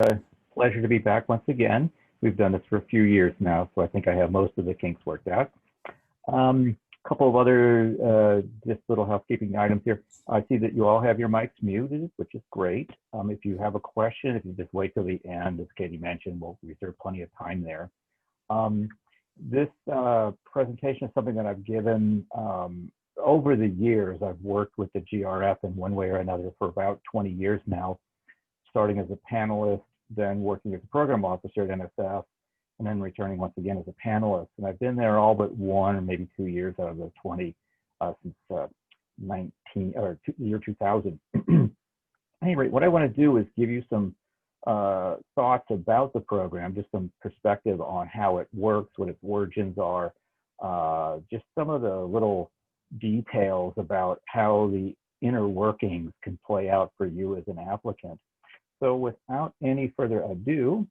a pleasure to be back once again. We've done this for a few years now, so I think I have most of the kinks worked out. A couple of other just little housekeeping items here. I see that you all have your mics muted, which is great. If you have a question, if you just wait till the end, as Katie mentioned, we'll reserve plenty of time there. This presentation is something that I've given over the years. I've worked with the GRF in one way or another for about 20 years now, starting as a panelist, then working as a program officer at NSF, and then returning once again as a panelist. And I've been there all but 1 or maybe 2 years out of the 20 since year 2000. At any rate, what I want to do is give you some thoughts about the program, just some perspective on how it works, what its origins are, just some of the little details about how the inner workings can play out for you as an applicant. So without any further ado,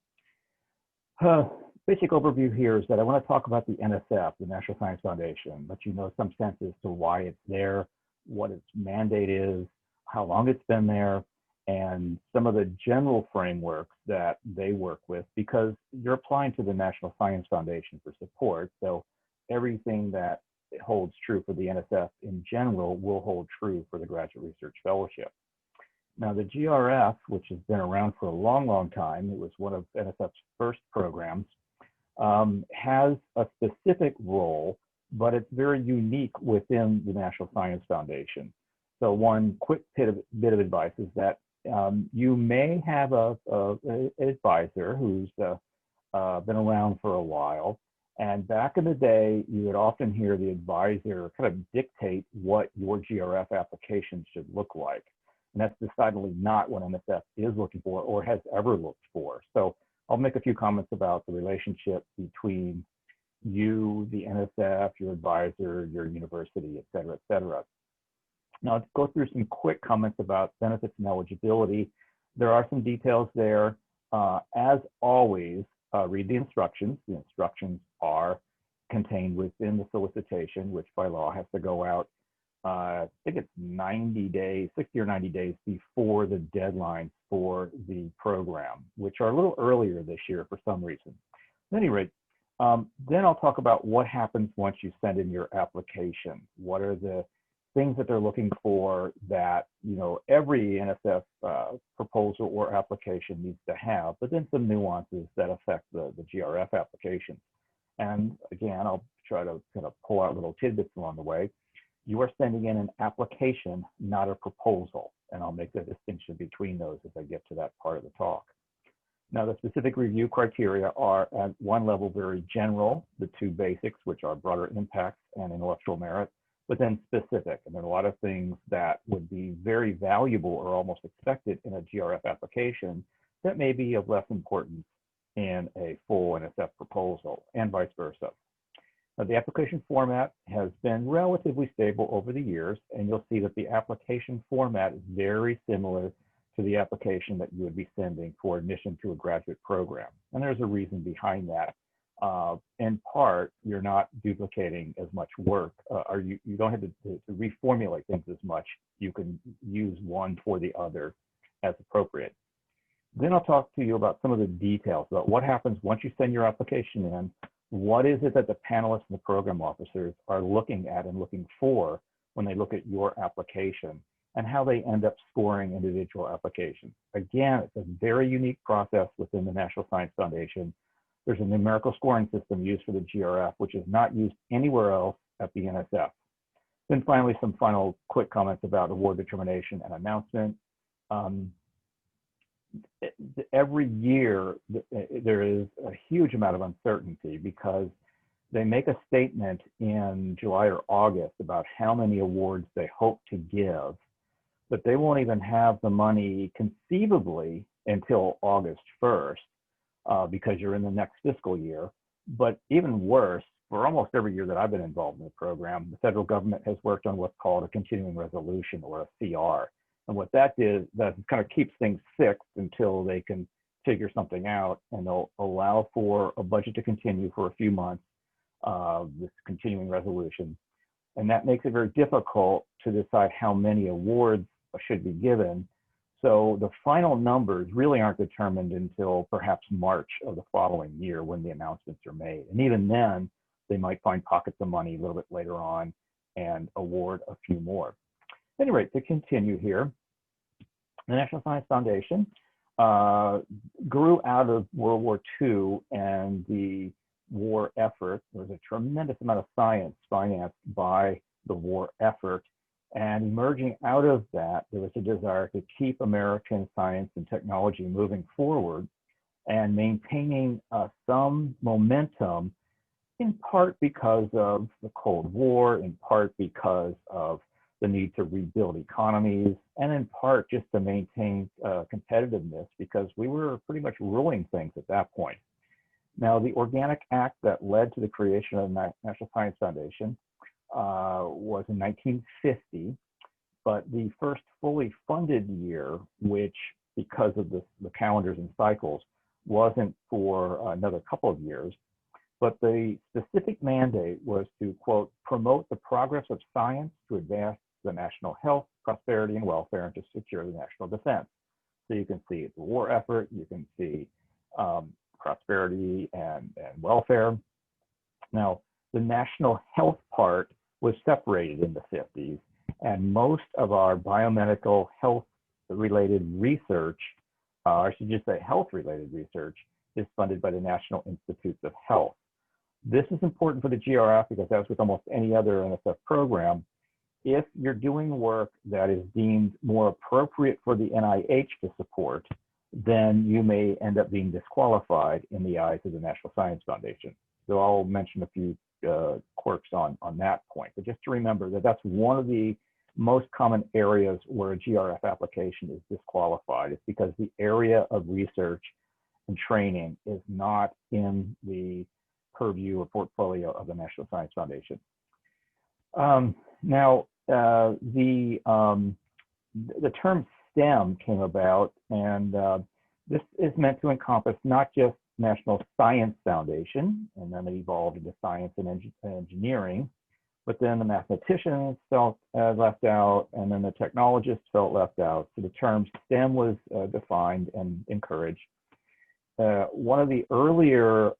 basic overview here is that I want to talk about the NSF, the National Science Foundation, let you know some sense as to why it's there, what its mandate is, how long it's been there, and some of the general frameworks that they work with, because you're applying to the National Science Foundation for support. So everything that holds true for the NSF in general will hold true for the Graduate Research Fellowship. Now, the GRF, which has been around for a long, long time, it was one of NSF's first programs, has a specific role, but it's very unique within the National Science Foundation. So one quick bit of advice is that you may have an advisor who's been around for a while, and back in the day, you would often hear the advisor kind of dictate what your GRF application should look like. And that's decidedly not what NSF is looking for or has ever looked for. So I'll make a few comments about the relationship between you, the NSF, your advisor, your university, et cetera, et cetera. Now, let's go through some quick comments about benefits and eligibility. There are some details there. As always, read the instructions. The instructions are contained within the solicitation, which by law has to go out I think it's 90 days, 60 or 90 days before the deadline for the program, which are a little earlier this year for some reason. At any rate, then I'll talk about what happens once you send in your application. What are the things that they're looking for that, you know, every NSF proposal or application needs to have, but then some nuances that affect the GRF application. And again, I'll try to kind of pull out little tidbits along the way. You are sending in an application, not a proposal. And I'll make the distinction between those as I get to that part of the talk. Now, the specific review criteria are at one level very general, the two basics, which are broader impacts and intellectual merit, but then specific. And there are a lot of things that would be very valuable or almost expected in a GRF application that may be of less importance in a full NSF proposal, and vice versa. Now, the application format has been relatively stable over the years, and you'll see that the application format is very similar to the application that you would be sending for admission to a graduate program. And there's a reason behind that. In part, you're not duplicating as much work, or you don't have to reformulate things as much. You can use one for the other as appropriate. Then I'll talk to you about some of the details about what happens once you send your application in. What is it that the panelists and the program officers are looking at and looking for when they look at your application, and how they end up scoring individual applications. Again, it's a very unique process within the National Science Foundation. There's a numerical scoring system used for the GRF, which is not used anywhere else at the NSF. Then finally, some final quick comments about award determination and announcement. Every year, there is a huge amount of uncertainty because they make a statement in July or August about how many awards they hope to give, but they won't even have the money conceivably until August 1st because you're in the next fiscal year. But even worse, for almost every year that I've been involved in the program, the federal government has worked on what's called a continuing resolution, or a CR. And what that is, that kind of keeps things fixed until they can figure something out, and they'll allow for a budget to continue for a few months, this continuing resolution. And that makes it very difficult to decide how many awards should be given So the final numbers really aren't determined until perhaps March of the following year when the announcements are made. And even then, they might find pockets of money a little bit later on and award a few more. At any rate, to continue here, the National Science Foundation grew out of World War II and the war effort. There was a tremendous amount of science financed by the war effort. And emerging out of that, there was a desire to keep American science and technology moving forward and maintaining some momentum, in part because of the Cold War, in part because of the need to rebuild economies, and in part just to maintain competitiveness, because we were pretty much ruling things at that point. Now, the Organic Act that led to the creation of the National Science Foundation was in 1950, but the first fully funded year, which because of the calendars and cycles, wasn't for another couple of years, but the specific mandate was to, quote, promote the progress of science to advance the national health, prosperity, and welfare, and to secure the national defense. So you can see the war effort, you can see prosperity and welfare. Now, the national health part was separated in the 50s, and most of our biomedical health-related research, I should just say health-related research, is funded by the National Institutes of Health. This is important for the GRF because, as with almost any other NSF program, if you're doing work that is deemed more appropriate for the NIH to support, then you may end up being disqualified in the eyes of the National Science Foundation. So I'll mention a few quirks on that point, but just to remember that that's one of the most common areas where a GRF application is disqualified. It's because the area of research and training is not in the purview or portfolio of the National Science Foundation. Now, the term STEM came about, and this is meant to encompass not just National Science Foundation, and then it evolved into science and engineering, but then the mathematicians felt left out, and then the technologists felt left out. So the term STEM was defined and encouraged. One of the earlier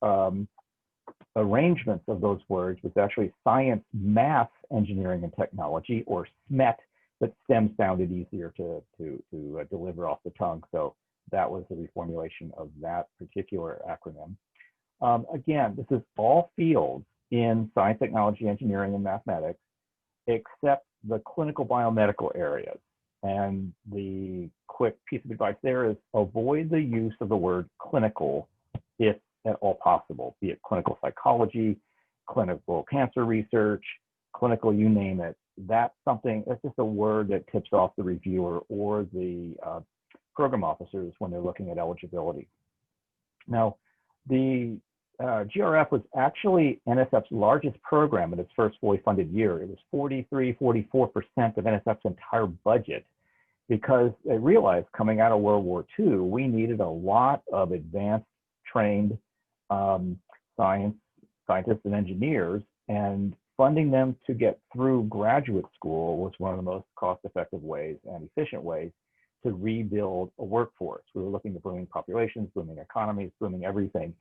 arrangements of those words was actually science, math, engineering, and technology, or SMET, but STEM sounded easier to deliver off the tongue. So that was the reformulation of that particular acronym. Again, this is all fields in science, technology, engineering, and mathematics, except the clinical biomedical areas. And the quick piece of advice there is avoid the use of the word clinical if at all possible, be it clinical psychology, clinical cancer research, clinical, you name it. That's just a word that tips off the reviewer or the program officers when they're looking at eligibility. Now, the GRF was actually NSF's largest program in its first fully funded year. It was 44% of NSF's entire budget, because they realized coming out of World War II, we needed a lot of advanced trained scientists and engineers, and funding them to get through graduate school was one of the most cost-effective ways and efficient ways to rebuild a workforce. We were looking at booming populations, booming economies, booming everything,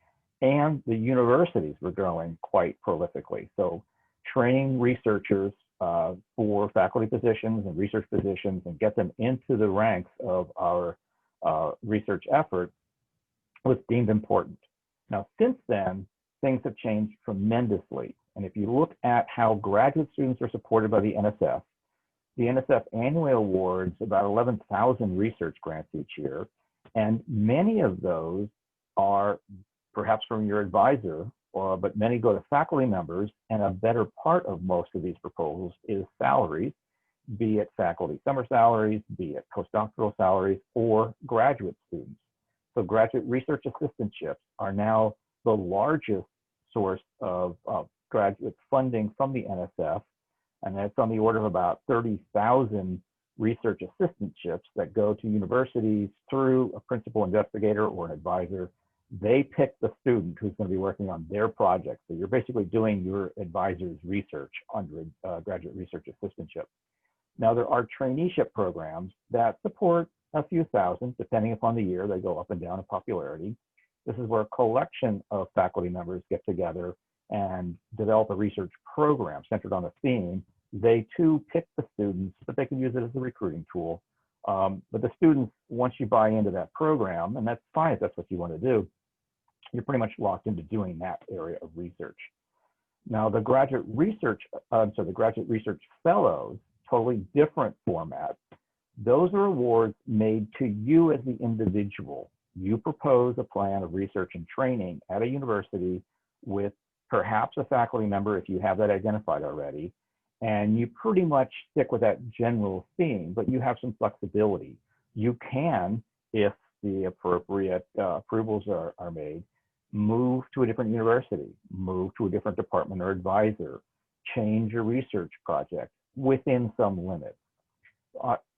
and the universities were growing quite prolifically. So training researchers for faculty positions and research positions and get them into the ranks of our research effort was deemed important. Now, since then, things have changed tremendously. And if you look at how graduate students are supported by the NSF annually awards about 11,000 research grants each year. And many of those are perhaps from your advisor, but many go to faculty members. And a better part of most of these proposals is salaries, be it faculty summer salaries, be it postdoctoral salaries, or graduate students. So graduate research assistantships are now the largest source of graduate funding from the NSF, and that's on the order of about 30,000 research assistantships that go to universities through a principal investigator or an advisor. They pick the student who's going to be working on their project. So you're basically doing your advisor's research under a graduate research assistantship. Now, there are traineeship programs that support a few thousand, depending upon the year. They go up and down in popularity. This is where a collection of faculty members get together and develop a research program centered on a theme. They too pick the students, but they can use it as a recruiting tool. But the students, once you buy into that program, and that's fine if that's what you want to do, you're pretty much locked into doing that area of research. Now, the graduate research fellows, totally different format. Those are awards made to you as the individual. You propose a plan of research and training at a university with perhaps a faculty member if you have that identified already, and you pretty much stick with that general theme, but you have some flexibility. You can, if the appropriate approvals are made, move to a different university, move to a different department or advisor, change your research project within some limits.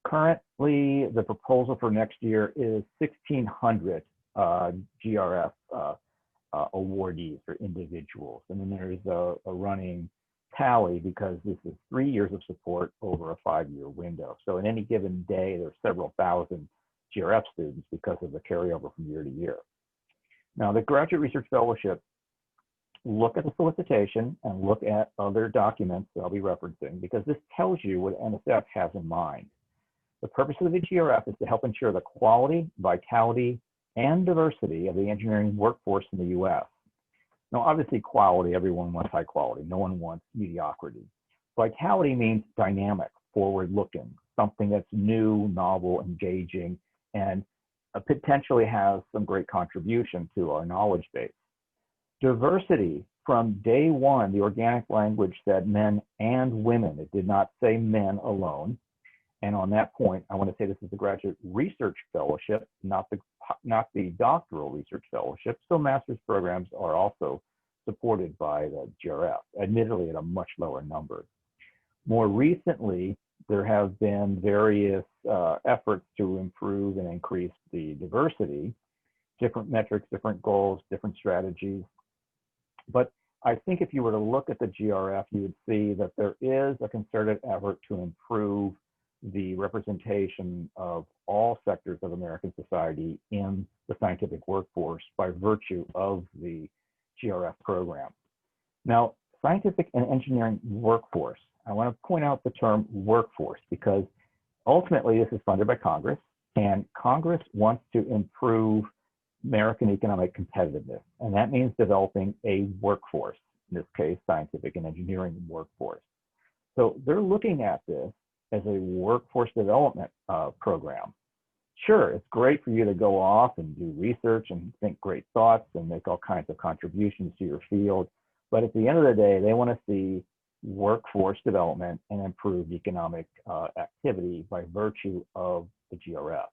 Currently, the proposal for next year is 1,600 GRF awardees for individuals. And then there's a running tally because this is 3 years of support over a 5-year window. So in any given day, there's several thousand GRF students because of the carryover from year to year. Now, the Graduate Research Fellowship, look at the solicitation and look at other documents that I'll be referencing, because this tells you what NSF has in mind. The purpose of the GRF is to help ensure the quality, vitality, and diversity of the engineering workforce in the US. Now, obviously quality, everyone wants high quality. No one wants mediocrity. Vitality means dynamic, forward-looking, something that's new, novel, engaging, and potentially has some great contribution to our knowledge base. Diversity, from day one, the organic language said men and women. It did not say men alone. And on that point, I want to say this is the Graduate Research Fellowship, not the Doctoral Research Fellowship. So master's programs are also supported by the GRF, admittedly at a much lower number. More recently, there have been various efforts to improve and increase the diversity, different metrics, different goals, different strategies. But I think if you were to look at the GRF, you would see that there is a concerted effort to improve the representation of all sectors of American society in the scientific workforce by virtue of the GRF program. Now, scientific and engineering workforce, I want to point out the term workforce because ultimately this is funded by Congress, and Congress wants to improve American economic competitiveness, and that means developing a workforce, in this case, scientific and engineering workforce. So they're looking at this as a workforce development program. Sure, it's great for you to go off and do research and think great thoughts and make all kinds of contributions to your field, but at the end of the day, they want to see workforce development and improved economic activity by virtue of the GRF.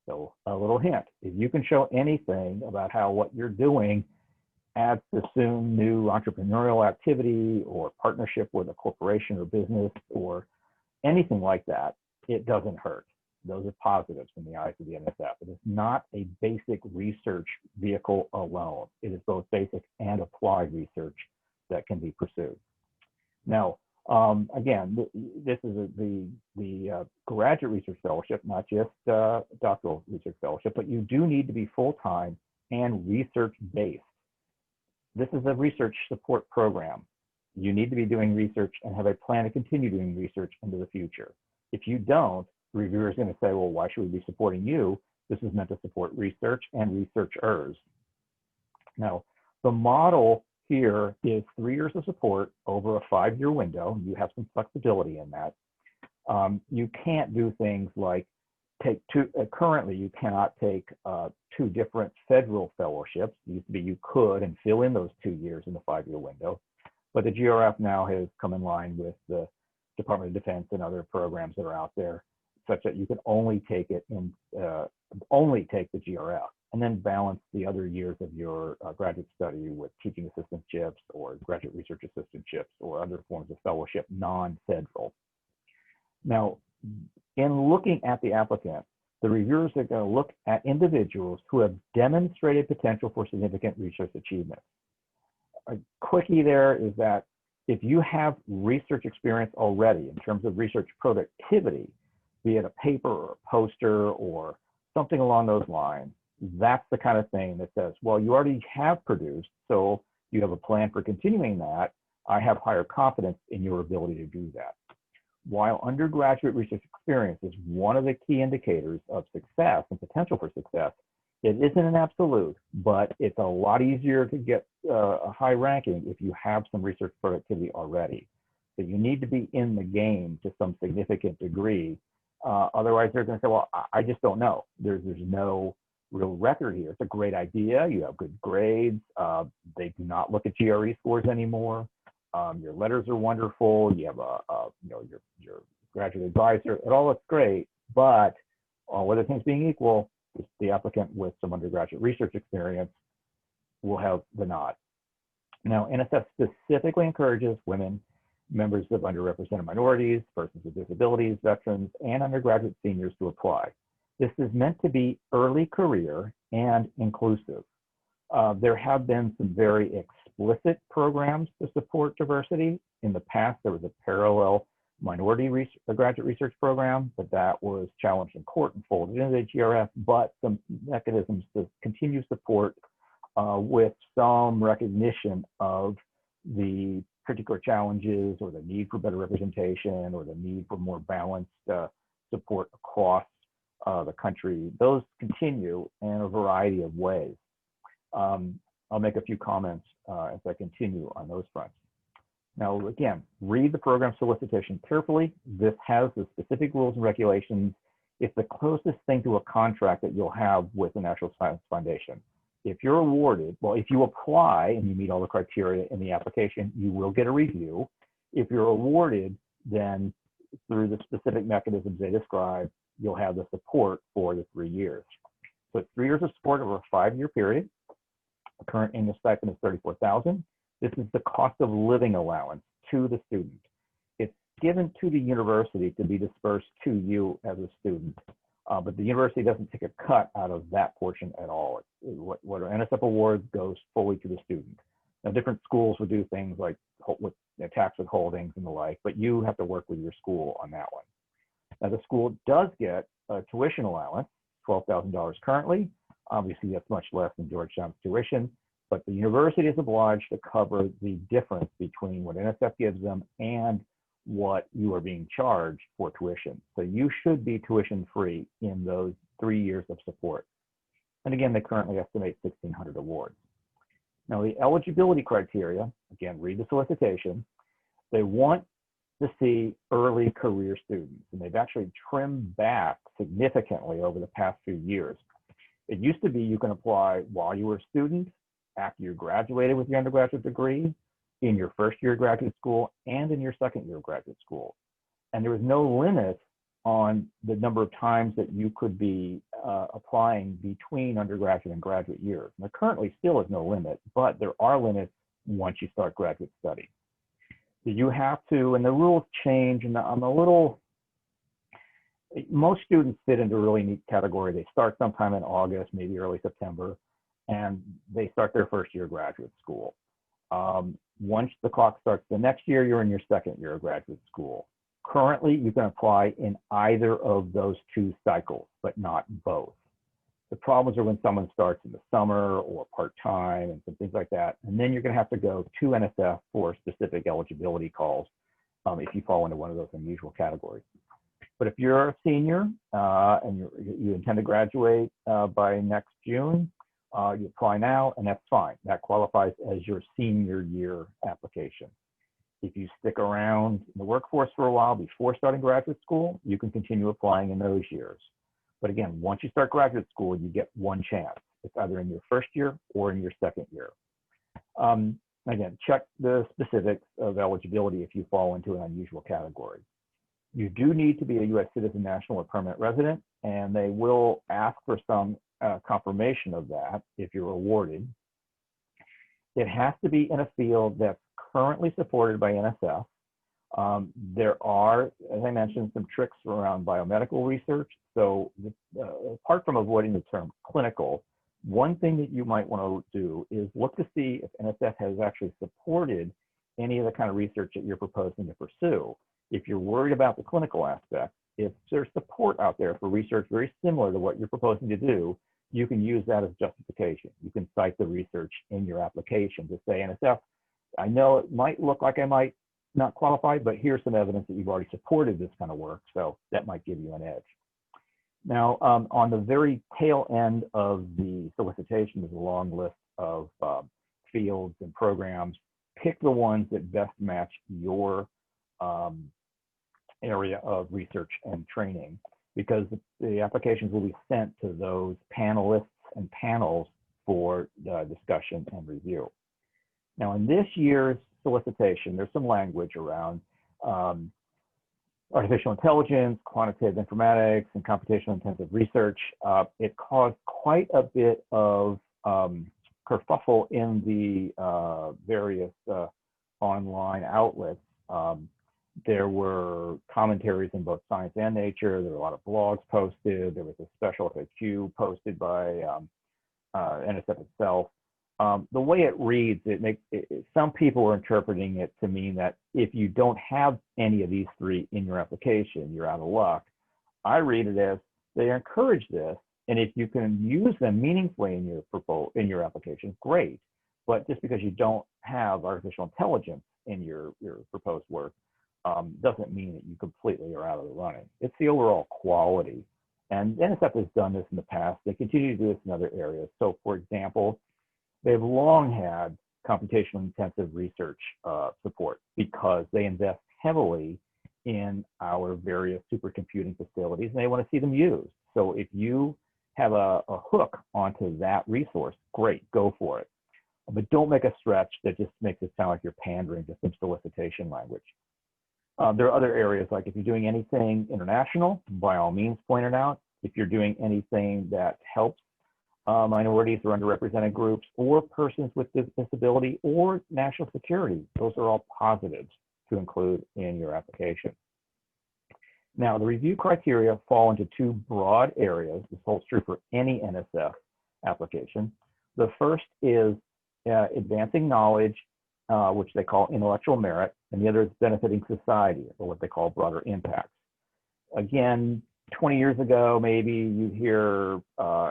So a little hint, if you can show anything about how what you're doing adds to soon new entrepreneurial activity or partnership with a corporation or business or anything like that, it doesn't hurt. Those are positives in the eyes of the NSF. It is not a basic research vehicle alone. It is both basic and applied research that can be pursued. Now, again, this is the Graduate Research Fellowship, not just Doctoral Research Fellowship, but you do need to be full-time and research-based. This is a research support program. You need to be doing research and have a plan to continue doing research into the future. If you don't, the reviewer is going to say, well, why should we be supporting you? This is meant to support research and researchers. Now, the model here is 3 years of support over a 5-year window. You have some flexibility in that. You can't do things like take two, currently you cannot take 2 different federal fellowships. It used to be you could and fill in those 2 years in the 5-year window. But the GRF now has come in line with the Department of Defense and other programs that are out there, such that you can only take it in, only take the GRF, and then balance the other years of your graduate study with teaching assistantships or graduate research assistantships or other forms of fellowship, non-federal. Now, in looking at the applicant, the reviewers are going to look at individuals who have demonstrated potential for significant research achievement. A quickie there is that if you have research experience already in terms of research productivity, be it a paper or a poster or something along those lines, that's the kind of thing that says, well, you already have produced, so you have a plan for continuing that. I have higher confidence in your ability to do that. While undergraduate research experience is one of the key indicators of success and potential for success, it isn't an absolute, but it's a lot easier to get a high ranking if you have some research productivity already. So you need to be in the game to some significant degree. Otherwise, they're going to say, well, I just don't know. There's no real record here. It's a great idea. You have good grades. They do not look at GRE scores anymore. Your letters are wonderful. You have your graduate advisor. It all looks great, but all other things being equal, the applicant with some undergraduate research experience will have the nod. Now, NSF specifically encourages women, members of underrepresented minorities, persons with disabilities, veterans, and undergraduate seniors to apply. This is meant to be early career and inclusive. There have been some very explicit programs to support diversity. In the past, there was a parallel minority graduate research program, but that was challenged in court and folded into the GRF, but some mechanisms to continue support with some recognition of the particular challenges or the need for better representation or the need for more balanced support across the country. Those continue in a variety of ways. I'll make a few comments as I continue on those fronts. Now, again, read the program solicitation carefully. This has the specific rules and regulations. It's the closest thing to a contract that you'll have with the National Science Foundation. If you're awarded, well, if you apply and you meet all the criteria in the application, you will get a review. If you're awarded, then through the specific mechanisms they describe, you'll have the support for the 3 years. So it's 3 years of support over a 5-year period. The current annual stipend is $34,000. This is the cost of living allowance to the student. It's given to the university to be dispersed to you as a student, but the university doesn't take a cut out of that portion at all. What are NSF awards goes fully to the student. Now, different schools would do things like with tax withholdings and the like, but you have to work with your school on that one. Now, the school does get a tuition allowance, $12,000 currently. Obviously, that's much less than Georgetown's tuition, but the university is obliged to cover the difference between what NSF gives them and what you are being charged for tuition. So you should be tuition free in those 3 years of support. And again, they currently estimate 1,600 awards. Now, the eligibility criteria, again, read the solicitation. They want to see early career students, and they've actually trimmed back significantly over the past few years. It used to be you can apply while you were a student, after you graduated with your undergraduate degree, in your first year of graduate school, and in your second year of graduate school. And there was no limit on the number of times that you could be applying between undergraduate and graduate years. And there currently still is no limit, but there are limits once you start graduate study. So you have to, and the rules change, and I'm a little, most students fit into a really neat category. They start sometime in August, maybe early September, and they start their first year of graduate school. Once the clock starts the next year, you're in your second year of graduate school. Currently, you can apply in either of those 2 cycles, but not both. The problems are when someone starts in the summer or part-time and some things like that, and then you're going to have to go to NSF for specific eligibility calls if you fall into one of those unusual categories. But if you're a senior and you intend to graduate by next June, you apply now, and that's fine. That qualifies as your senior year application. If you stick around in the workforce for a while before starting graduate school, you can continue applying in those years. But again, once you start graduate school, you get one chance. It's either in your first year or in your second year. Again, check the specifics of eligibility if you fall into an unusual category. You do need to be a U.S. citizen, national, or permanent resident, and they will ask for some confirmation of that if you're awarded. It has to be in a field that's currently supported by NSF. There are, as I mentioned, some tricks around biomedical research. So apart from avoiding the term clinical, one thing that you might want to do is look to see if NSF has actually supported any of the kind of research that you're proposing to pursue. If you're worried about the clinical aspect, if there's support out there for research very similar to what you're proposing to do, you can use that as justification. You can cite the research in your application to say, NSF, I know it might look like I might not qualify, but here's some evidence that you've already supported this kind of work, so that might give you an edge. Now, on the very tail end of the solicitation is a long list of fields and programs. Pick the ones that best match your area of research and training, because the applications will be sent to those panelists and panels for discussion and review. Now, in this year's solicitation, there's some language around artificial intelligence, quantitative informatics, and computational intensive research. It caused quite a bit of kerfuffle in the various online outlets. There were commentaries in both Science and Nature. There were a lot of blogs posted. There was a special FAQ posted by NSF itself. The way it reads, some people are interpreting it to mean that if you don't have any of these three in your application, you're out of luck. I read it as they encourage this, and if you can use them meaningfully in your application, great. But just because you don't have artificial intelligence in your proposed work doesn't mean that you completely are out of the running. It's the overall quality. And NSF has done this in the past. They continue to do this in other areas. So, for example, they've long had computational intensive research support because they invest heavily in our various supercomputing facilities and they want to see them used. So if you have a hook onto that resource, great, go for it. But don't make a stretch that just makes it sound like you're pandering to some solicitation language. There are other areas, like if you're doing anything international, by all means point it out. If you're doing anything that helps minorities or underrepresented groups or persons with disability or national security, those are all positives to include in your application. Now, the review criteria fall into two broad areas. This holds true for any NSF application. The first is advancing knowledge, which they call intellectual merit, and the other is benefiting society, or what they call broader impacts. Again, 20 years ago, maybe you hear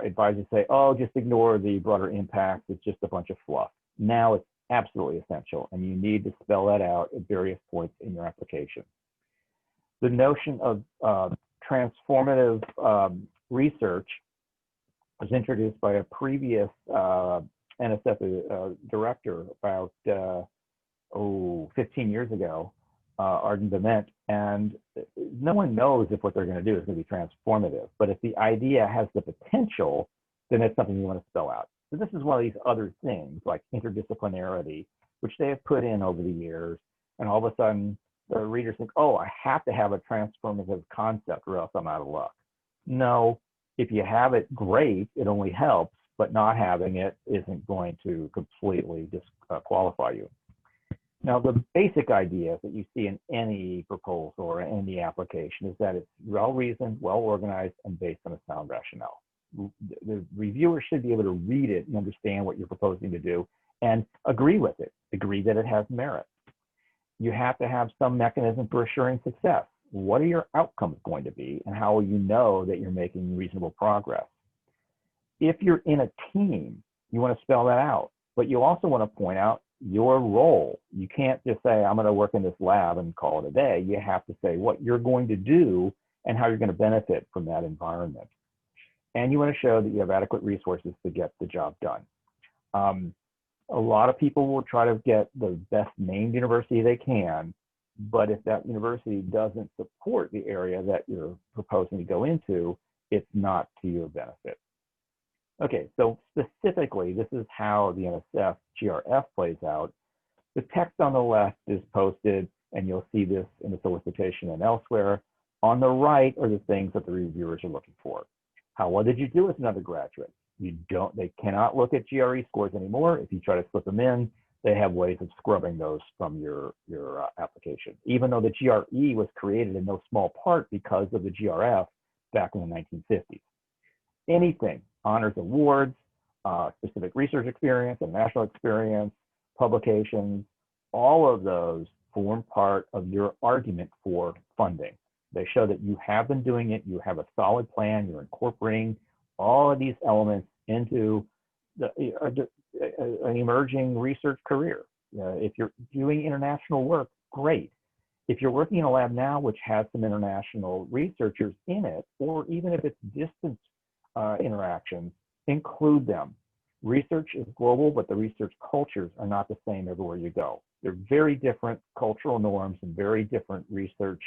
advisors say, oh, just ignore the broader impacts, it's just a bunch of fluff. Now it's absolutely essential, and you need to spell that out at various points in your application. The notion of transformative research was introduced by a previous NSF director about 15 years ago, Arden Dement, and no one knows if what they're going to do is going to be transformative. But if the idea has the potential, then it's something you want to spell out. So this is one of these other things like interdisciplinarity, which they have put in over the years, and all of a sudden the readers think, oh, I have to have a transformative concept or else I'm out of luck. No, if you have it, great, it only helps, but not having it isn't going to completely disqualify you. Now, the basic idea that you see in any proposal or any application is that it's well-reasoned, well-organized, and based on a sound rationale. The reviewer should be able to read it and understand what you're proposing to do and agree with it, agree that it has merit. You have to have some mechanism for assuring success. What are your outcomes going to be, and how will you know that you're making reasonable progress? If you're in a team, you want to spell that out, but you also want to point out your role. You can't just say, I'm going to work in this lab and call it a day. You have to say what you're going to do and how you're going to benefit from that environment. And you want to show that you have adequate resources to get the job done. A lot of people will try to get the best named university they can, but if that university doesn't support the area that you're proposing to go into, it's not to your benefit. Okay, so specifically, this is how the NSF GRF plays out. The text on the left is posted, and you'll see this in the solicitation and elsewhere. On the right are the things that the reviewers are looking for. How well did you do as an undergraduate? They cannot look at GRE scores anymore. If you try to slip them in, they have ways of scrubbing those from your application, even though the GRE was created in no small part because of the GRF back in the 1950s. Anything, honors awards, specific research experience, and national experience, publications, all of those form part of your argument for funding. They show that you have been doing it, you have a solid plan, you're incorporating all of these elements into an emerging research career. If you're doing international work, great. If you're working in a lab now which has some international researchers in it, or even if it's distance interactions, include them. Research is global, but the research cultures are not the same everywhere you go. They're very different cultural norms and very different research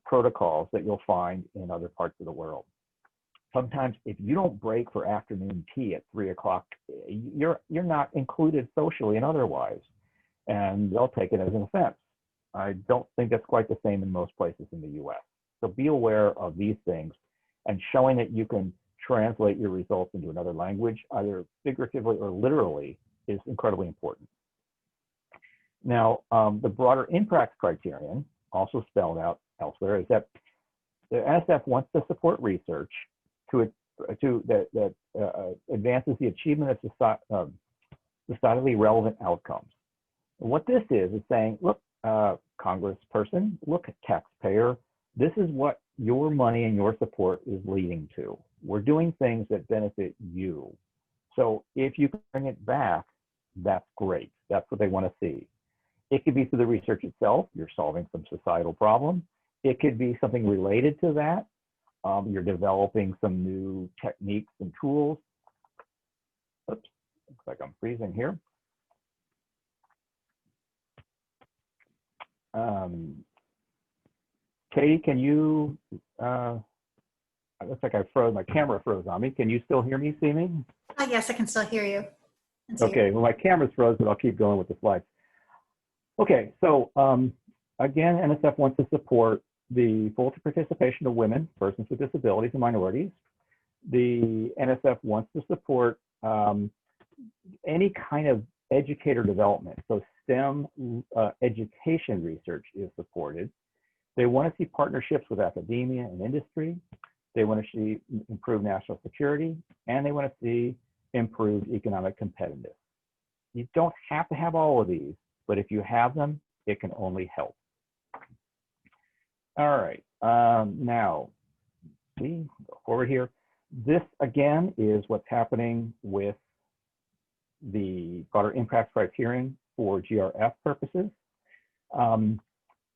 protocols that you'll find in other parts of the world. Sometimes if you don't break for afternoon tea at 3 o'clock, you're not included socially and otherwise, and they'll take it as an offense. I don't think that's quite the same in most places in the US. So be aware of these things, and showing that you can translate your results into another language, either figuratively or literally, is incredibly important. Now, the broader impact criterion, also spelled out elsewhere, is that the NSF wants to support research that advances the achievement of societally relevant outcomes. And what this is saying, look, Congressperson, look, taxpayer, this is what your money and your support is leading to. We're doing things that benefit you. So if you can bring it back, that's great. That's what they want to see. It could be through the research itself. You're solving some societal problem. It could be something related to that. You're developing some new techniques and tools. Oops, looks like I'm freezing here. Katie, can you, it looks like I froze, my camera froze on me. Can you still hear me, see me? Yes, I can still hear you. Okay, well, my camera's froze, but I'll keep going with the slides. Okay, so again, NSF wants to support the full participation of women, persons with disabilities, and minorities. The NSF wants to support any kind of educator development. So STEM education research is supported. They want to see partnerships with academia and industry. They want to see improved national security, and they want to see improved economic competitiveness. You don't have to have all of these, but if you have them, it can only help. All right, now, go forward here. This, again, is what's happening with the broader impact criterion for GRF purposes.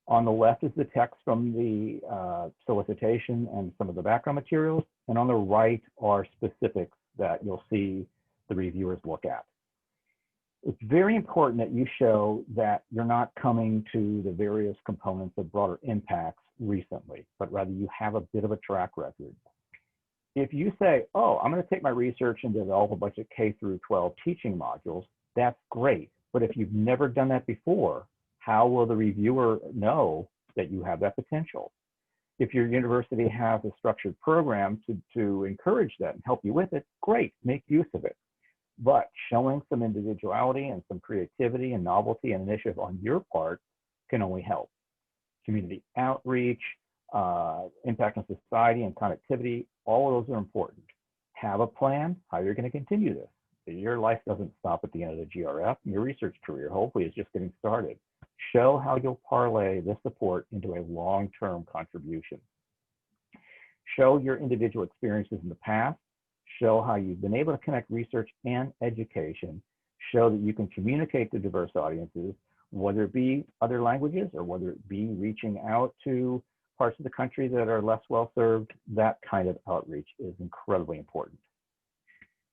On the left is the text from the solicitation and some of the background materials, and on the right are specifics that you'll see the reviewers look at. It's very important that you show that you're not coming to the various components of broader impacts recently, but rather you have a bit of a track record. If you say, oh, I'm going to take my research and develop a bunch of K through 12 teaching modules, that's great. But if you've never done that before, how will the reviewer know that you have that potential? If your university has a structured program to encourage that and help you with it, great, make use of it. But showing some individuality and some creativity and novelty and initiative on your part can only help. Community outreach, impact on society and connectivity, all of those are important. Have a plan, how you're going to continue this. Your life doesn't stop at the end of the GRF. Your research career, hopefully, is just getting started. Show how you'll parlay this support into a long-term contribution. Show your individual experiences in the past. Show how you've been able to connect research and education. Show that you can communicate to diverse audiences, whether it be other languages or whether it be reaching out to parts of the country that are less well served. That kind of outreach is incredibly important.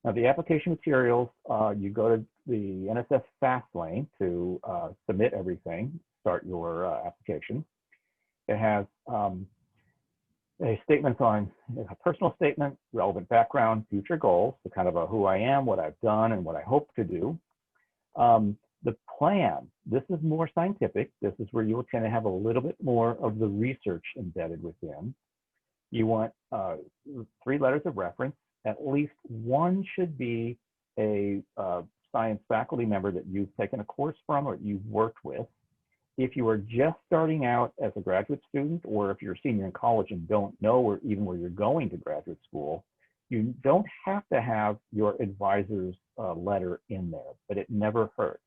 Now, the application materials, you go to the NSF Fast Lane to submit everything, start your application. It has a statement on a personal statement, relevant background, future goals, so kind of a who I am, what I've done, and what I hope to do. The plan, this is more scientific. This is where you will tend to have a little bit more of the research embedded within. You want 3 letters of reference. At least one should be a science faculty member that you've taken a course from or you've worked with. If you are just starting out as a graduate student, or if you're a senior in college and don't know even where you're going to graduate school, you don't have to have your advisor's letter in there, but it never hurts.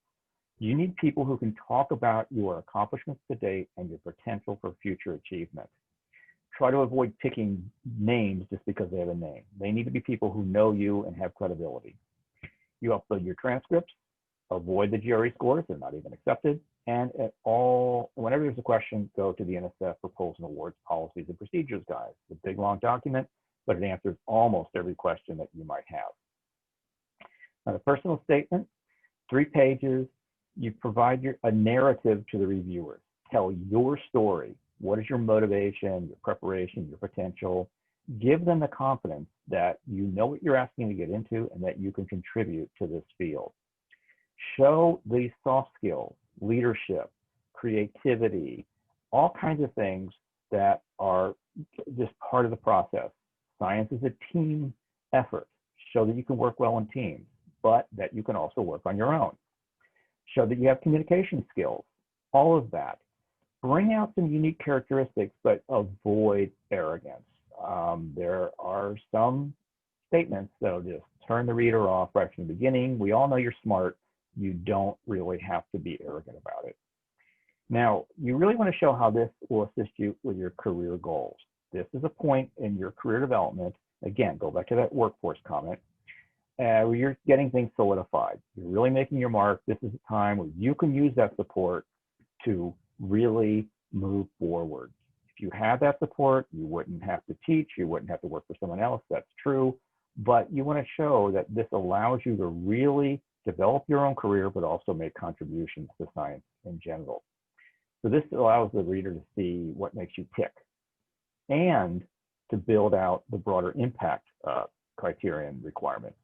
You need people who can talk about your accomplishments to date and your potential for future achievement. Try to avoid picking names just because they have a name. They need to be people who know you and have credibility. You upload your transcripts, avoid the GRE scores, they're not even accepted. And whenever there's a question, go to the NSF Proposal and Awards Policies and Procedures Guide. It's a big, long document, but it answers almost every question that you might have. Now, the personal statement, 3 pages. You provide a narrative to the reviewers. Tell your story. What is your motivation, your preparation, your potential? Give them the confidence that you know what you're asking to get into and that you can contribute to this field. Show these soft skills, leadership, creativity, all kinds of things that are just part of the process. Science is a team effort. Show that you can work well in teams, but that you can also work on your own. Show that you have communication skills, all of that. Bring out some unique characteristics, but avoid arrogance. There are some statements that'll just turn the reader off right from the beginning. We all know you're smart. You don't really have to be arrogant about it. Now, you really want to show how this will assist you with your career goals. This is a point in your career development. Again, go back to that workforce comment. Where you're getting things solidified. You're really making your mark. This is a time where you can use that support to really move forward. If you had that support, you wouldn't have to teach, you wouldn't have to work for someone else, that's true. But you want to show that this allows you to really develop your own career, but also make contributions to science in general. So this allows the reader to see what makes you tick and to build out the broader impact criterion requirements.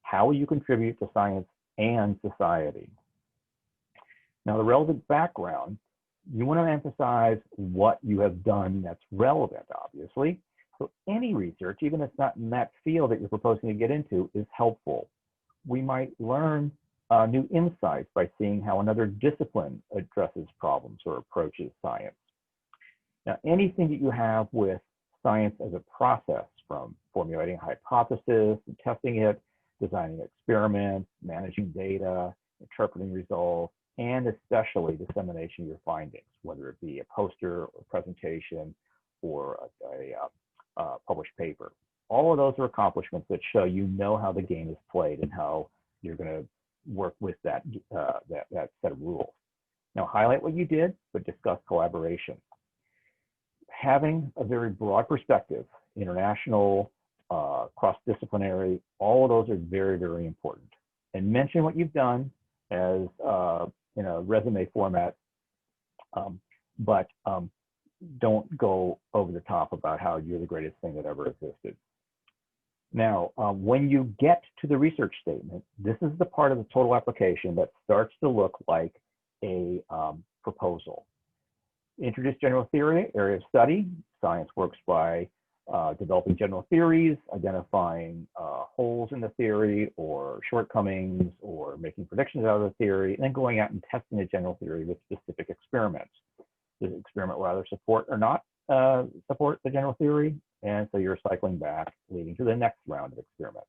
How will you contribute to science and society? Now, the relevant background, you want to emphasize what you have done that's relevant, obviously. So any research, even if it's not in that field that you're proposing to get into, is helpful. We might learn new insights by seeing how another discipline addresses problems or approaches science. Now, anything that you have with science as a process, from formulating a hypothesis and testing it, designing experiments, managing data, interpreting results, and especially dissemination of your findings, whether it be a poster or presentation or a published paper. All of those are accomplishments that show you know how the game is played and how you're going to work with that set of rules. Now, highlight what you did, but discuss collaboration. Having a very broad perspective, international, cross-disciplinary, all of those are very, very important. And mention what you've done as in a resume format, but don't go over the top about how you're the greatest thing that ever existed. Now, when you get to the research statement, this is the part of the total application that starts to look like a proposal. Introduce general theory, area of study. Science works by developing general theories, identifying holes in the theory or shortcomings or making predictions out of the theory, and then going out and testing the general theory with specific experiments. Does the experiment rather support or not support the general theory? And so you're cycling back, leading to the next round of experiments.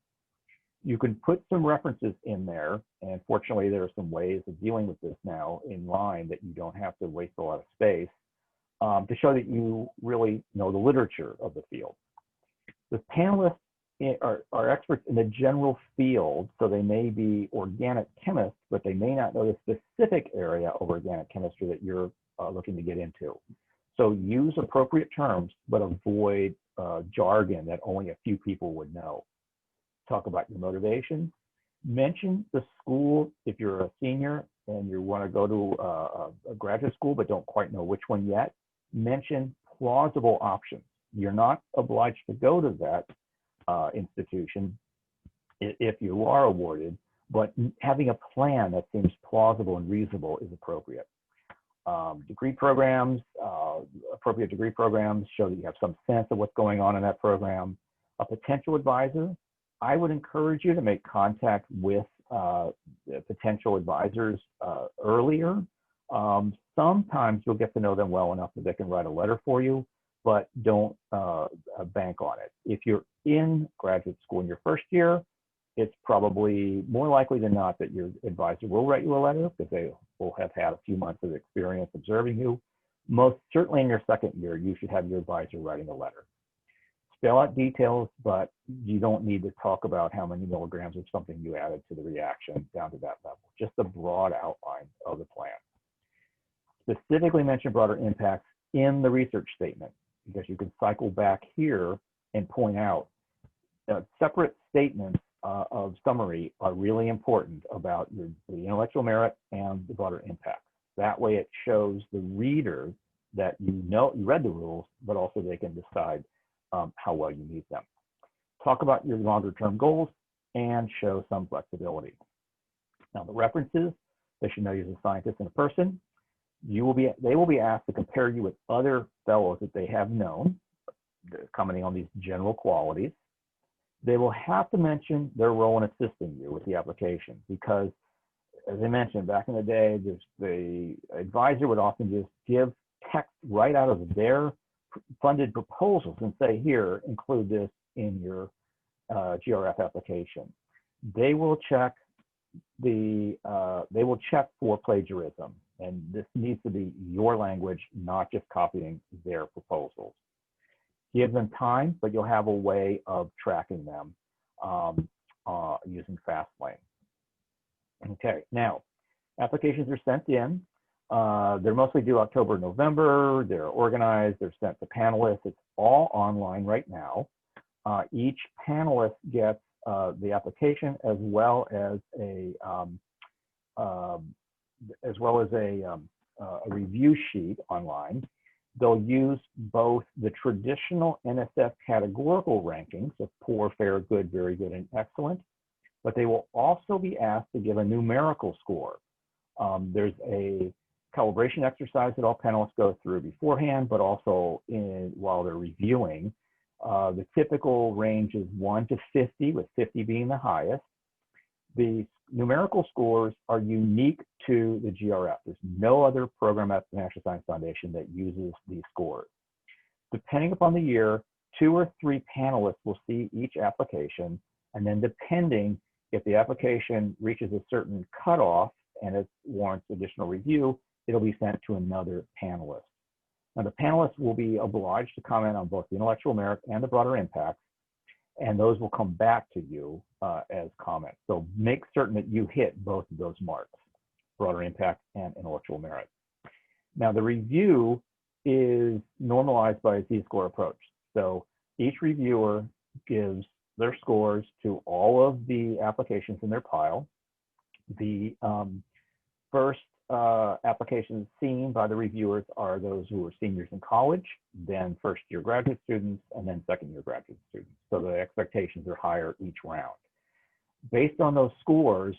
You can put some references in there, and fortunately there are some ways of dealing with this now in line that you don't have to waste a lot of space to show that you really know the literature of the field. The panelists are experts in the general field, so they may be organic chemists, but they may not know the specific area of organic chemistry that you're looking to get into. So use appropriate terms, but avoid jargon that only a few people would know. Talk about your motivation. Mention the school if you're a senior and you want to go to a graduate school but don't quite know which one yet. Mention plausible options. You're not obliged to go to that institution if you are awarded, but having a plan that seems plausible and reasonable is appropriate. Degree programs, appropriate degree programs show that you have some sense of what's going on in that program. A potential advisor, I would encourage you to make contact with potential advisors earlier. Sometimes you'll get to know them well enough that they can write a letter for you, but don't bank on it. If you're in graduate school in your first year, it's probably more likely than not that your advisor will write you a letter because they will have had a few months of experience observing you. Most certainly in your second year, you should have your advisor writing a letter. Spell out details, but you don't need to talk about how many milligrams of something you added to the reaction down to that level, just a broad outline of the plan. Specifically mention broader impacts in the research statement, because you can cycle back here and point out separate statements of summary are really important about the intellectual merit and the broader impacts. That way it shows the reader that you read the rules, but also they can decide how well you meet them. Talk about your longer term goals and show some flexibility. Now the references, they should know you as a scientist and a person. They will be asked to compare you with other fellows that they have known, commenting on these general qualities. They will have to mention their role in assisting you with the application because, as I mentioned, back in the day, the advisor would often just give text right out of their funded proposals and say, here, include this in your GRF application. They will check for plagiarism, and this needs to be your language, not just copying their proposals. Give them time, but you'll have a way of tracking them using Fastlane. Okay, now applications are sent in. They're mostly due October, November. They're organized. They're sent to panelists. It's all online right now. Each panelist gets the application as well as a review sheet online. They'll use both the traditional NSF categorical rankings of poor, fair, good, very good, and excellent, but they will also be asked to give a numerical score. There's a calibration exercise that all panelists go through beforehand, but also while they're reviewing. The typical range is 1 to 50, with 50 being the highest. The numerical scores are unique to the GRF. There's no other program at the National Science Foundation that uses these scores. Depending upon the year, 2 or 3 panelists will see each application, and then depending if the application reaches a certain cutoff and it warrants additional review, it'll be sent to another panelist. Now, the panelists will be obliged to comment on both the intellectual merit and the broader impacts, and those will come back to you as comments. So make certain that you hit both of those marks, broader impact and intellectual merit. Now, the review is normalized by a Z-score approach. So each reviewer gives their scores to all of the applications in their pile. The first applications seen by the reviewers are those who are seniors in college, then first-year graduate students, and then second-year graduate students. So the expectations are higher each round. Based on those scores,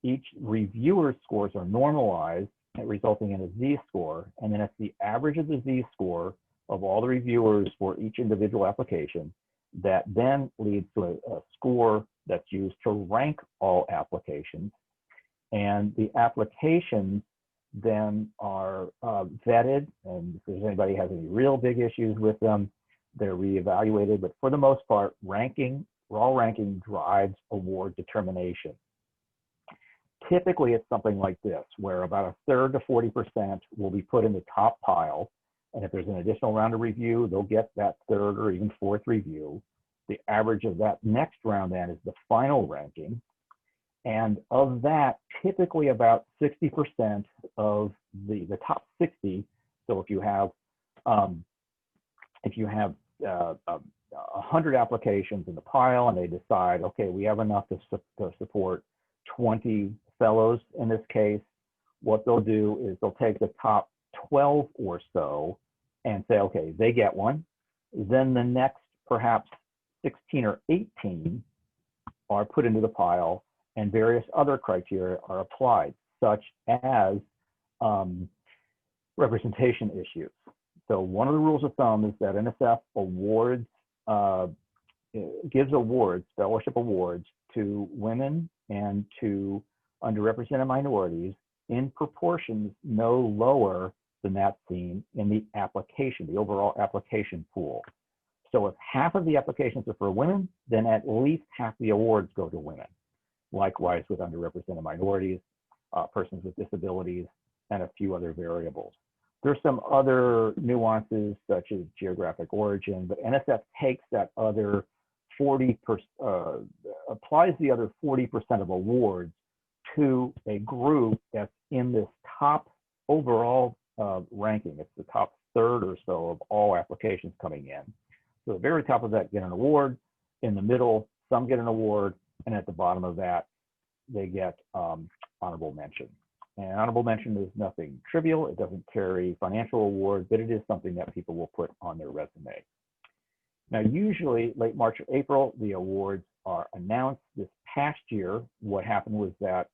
each reviewer's scores are normalized, resulting in a Z-score, and then it's the average of the Z-score of all the reviewers for each individual application that then leads to a score that's used to rank all applications. And the applications then are vetted, and if there's anybody has any real big issues with them, they're reevaluated. But for the most part, raw ranking drives award determination. Typically, it's something like this, where about a third to 40% will be put in the top pile. And if there's an additional round of review, they'll get that third or even fourth review. The average of that next round then is the final ranking. And of that, typically about 60% of the top 60. So if you have 100 applications in the pile and they decide, okay, we have enough to support 20 fellows in this case, what they'll do is they'll take the top 12 or so and say, okay, they get one. Then the next perhaps 16 or 18 are put into the pile, and various other criteria are applied, such as representation issues. So one of the rules of thumb is that NSF awards, gives awards, fellowship awards, to women and to underrepresented minorities in proportions no lower than that seen in the application, the overall application pool. So if half of the applications are for women, then at least half the awards go to women. Likewise with underrepresented minorities, persons with disabilities, and a few other variables. There's some other nuances such as geographic origin, but NSF takes that other 40%, applies the other 40% of awards to a group that's in this top overall ranking. It's the top third or so of all applications coming in. So the very top of that get an award, in the middle, some get an award, and at the bottom of that, they get honorable mention. And honorable mention is nothing trivial. It doesn't carry financial awards, but it is something that people will put on their resume. Now, usually late March or April, the awards are announced. This past year, what happened was that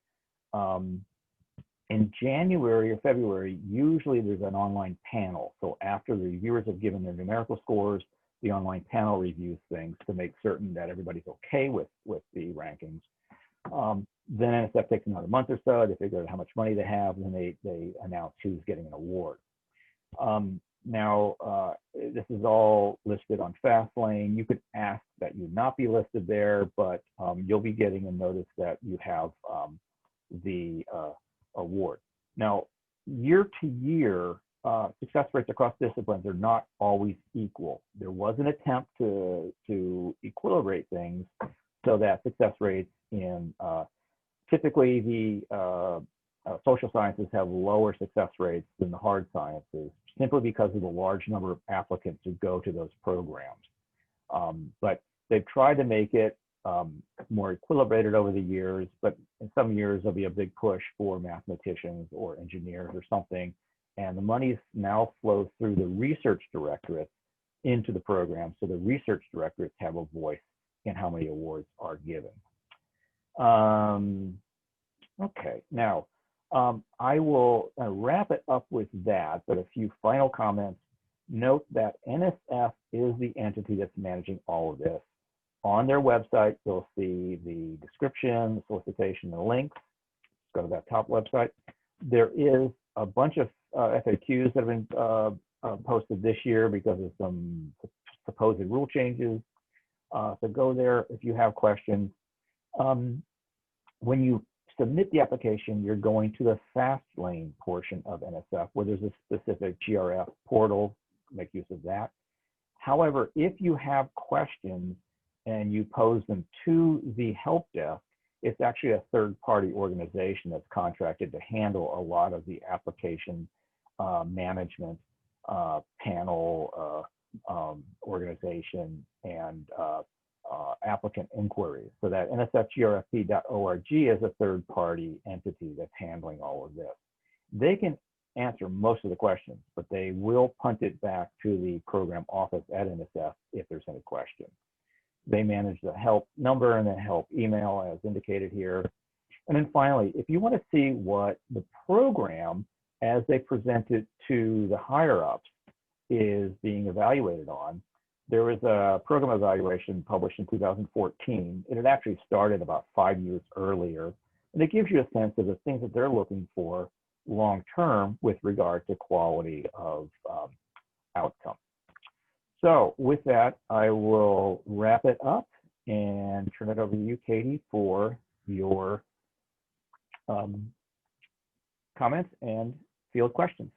in January or February, usually there's an online panel. So after the reviewers have given their numerical scores, the online panel reviews things to make certain that everybody's okay with the rankings. Then NSF takes another month or so to figure out how much money they have, and then they announce who's getting an award. Now, this is all listed on Fastlane. You could ask that you not be listed there, but you'll be getting a notice that you have the award. Now, year to year, success rates across disciplines are not always equal. There was an attempt to equilibrate things so that success rates in typically the social sciences have lower success rates than the hard sciences, simply because of the large number of applicants who go to those programs. But they've tried to make it more equilibrated over the years, but in some years there'll be a big push for mathematicians or engineers or something, and the money now flows through the research directorates into the program, so the research directorates have a voice in how many awards are given. Okay, now I will wrap it up with that, but a few final comments. Note that NSF is the entity that's managing all of this. On their website, you'll see the description, the solicitation, and links. Go to that top website. There is a bunch of FAQs that have been posted this year because of some supposed rule changes. So go there if you have questions. When you submit the application, you're going to the Fastlane portion of NSF where there's a specific GRF portal. Make use of that. However, if you have questions and you pose them to the help desk, it's actually a third-party organization that's contracted to handle a lot of the application management, panel organization, and applicant inquiries. So that nsfgrfp.org is a third-party entity that's handling all of this. They can answer most of the questions, but they will punt it back to the program office at NSF if there's any question. They manage the help number and the help email as indicated here. And then finally, if you want to see what the program as they present it to the higher ups is being evaluated on, there was a program evaluation published in 2014. It had actually started about 5 years earlier. And it gives you a sense of the things that they're looking for long-term with regard to quality of outcome. So with that, I will wrap it up and turn it over to you, Katie, for your comments and field questions.